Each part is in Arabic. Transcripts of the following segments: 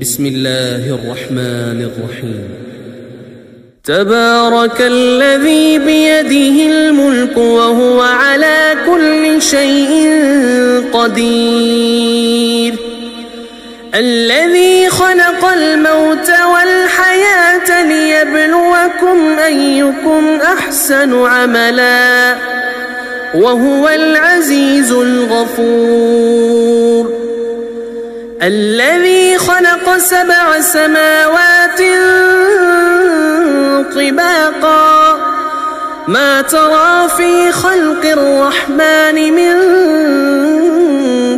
بسم الله الرحمن الرحيم. تبارك الذي بيده الملك وهو على كل شيء قدير، الذي خلق الموت والحياة ليبلوكم أيكم أحسن عملا وهو العزيز الغفور، الذي خلق 7 سماوات طباقا ما ترى في خلق الرحمن من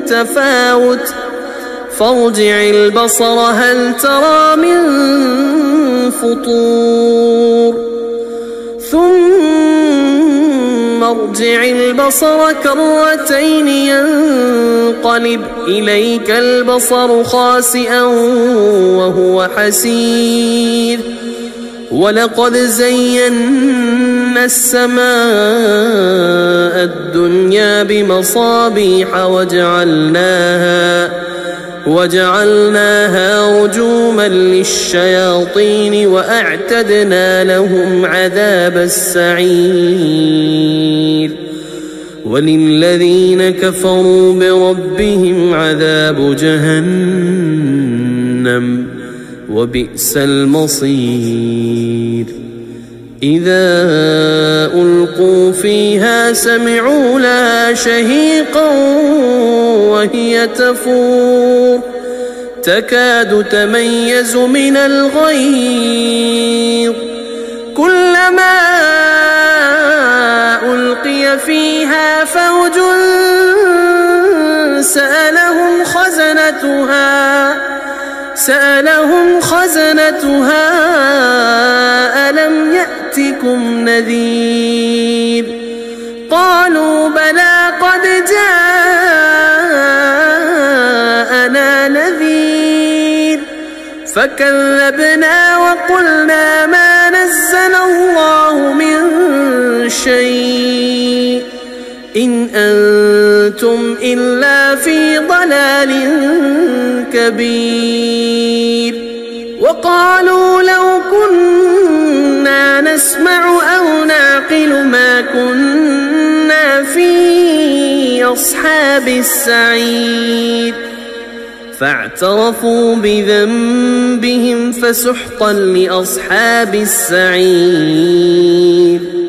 تفاوت فارجع البصر هل ترى من فطور ثم ارجع البصر كرتين ينقلب إليك البصر خاسئا وهو حسير، ولقد زينا السماء الدنيا بمصابيح وجعلناها رجوما للشياطين وأعتدنا لهم عذاب السعير، وللذين كفروا بربهم عذاب جهنم وبئس المصير. إذا ألقوا فيها سمعوا لها شهيقا وهي تفور تكاد تميز من الغيظ، كلما ألقي فيها فوج سألهم خزنتها ألم يأتكم نذير، قالوا بلى قد جاءنا نذير فكذبنا وقلنا ما نزل الله من شيء إن أنتم إلا في ضلال كبير، وقالوا لو كنا نسمع أو نعقل ما كنا في أصحاب السعير، فاعترفوا بذنبهم فسحقا لأصحاب السعير.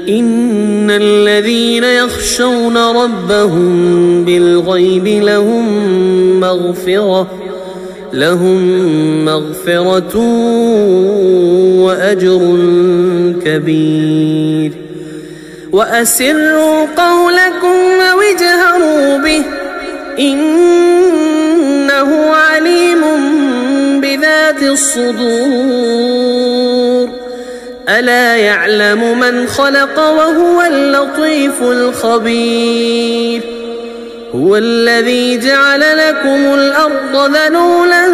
إن الذين يخشون ربهم بالغيب لهم مغفرة وأجر كبير. وأسروا قولكم أو اجهروا به إنه عليم بذات الصدور، ألا يعلم من خلق وهو اللطيف الخبير. هو الذي جعل لكم الأرض ذلولا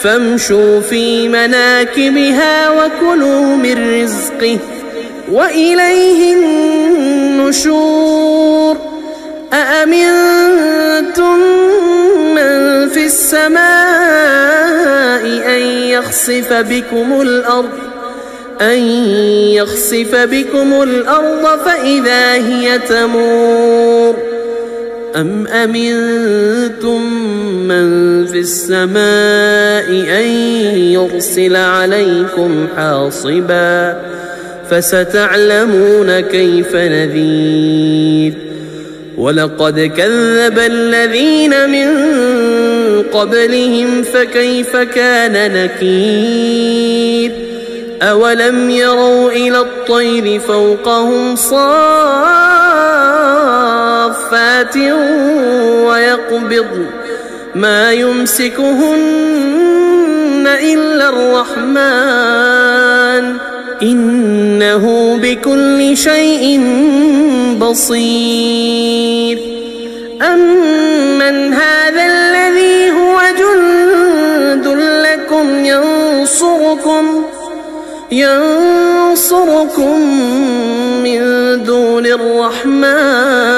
فامشوا في مناكبها وكلوا من رزقه وإليه النشور. أأمنتم من في السماء أن يخسف بكم الأرض فإذا هي تمور، أم أمنتم من في السماء أن يرسل عليكم حاصبا فستعلمون كيف نذير. ولقد كذب الذين من قبلهم فكيف كان نكير. أولم يروا إلى الطير فوقهم صافات ويقبضن ما يمسكهن إلا الرحمن إنه بكل شيء بصير. أمن هذا الذي هو جند لكم ينصركم من دون الرحمن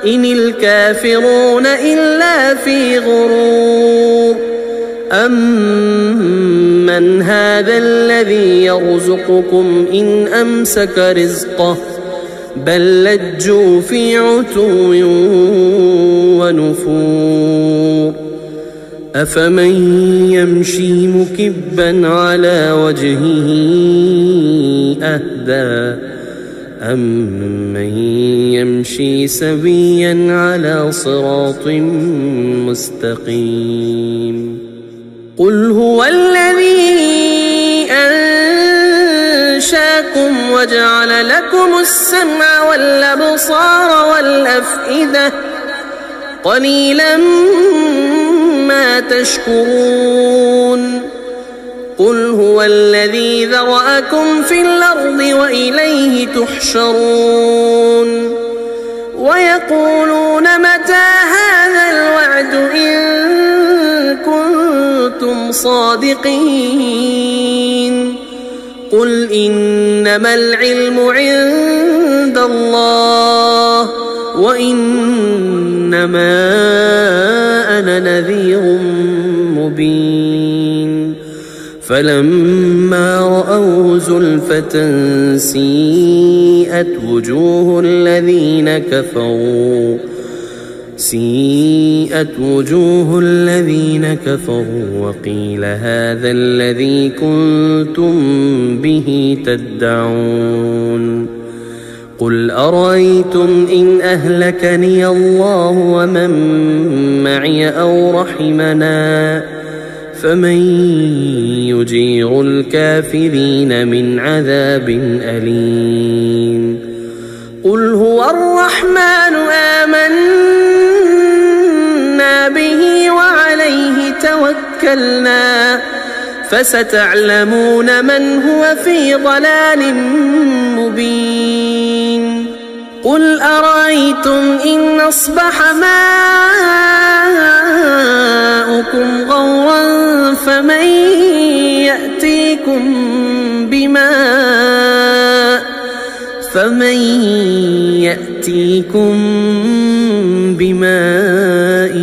إن الكافرون إلا في غرور أمن هذا الذي يرزقكم إن أمسك رزقه بل لجوا في عتو ونفور أفمن يمشي مكبا على وجهه أهدى أمن يمشي سويا على صراط مستقيم قل هو الذي أنشاكم وجعل لكم السمع والأبصار والأفئدة قليلا ما تشكرون قل هو الذي ذرأكم في الأرض وإليه تحشرون ويقولون متى هذا الوعد إن كنتم صادقين قل إنما العلم عند الله وإنما أنا نذير مبين فلما رأوا زلفة سيئت وجوه الذين كفروا وقيل هذا الذي كنتم به تدعون قل أرأيتم إن أهلكني الله ومن معي أو رحمنا فمن يجير الكافرين من عذاب أليم قل هو الرحمن آمنا به وعليه توكلنا فستعلمون من هو في ضلال مبين قل أرأيتم إن أصبح ماؤكم غورا فمن يأتيكم بماء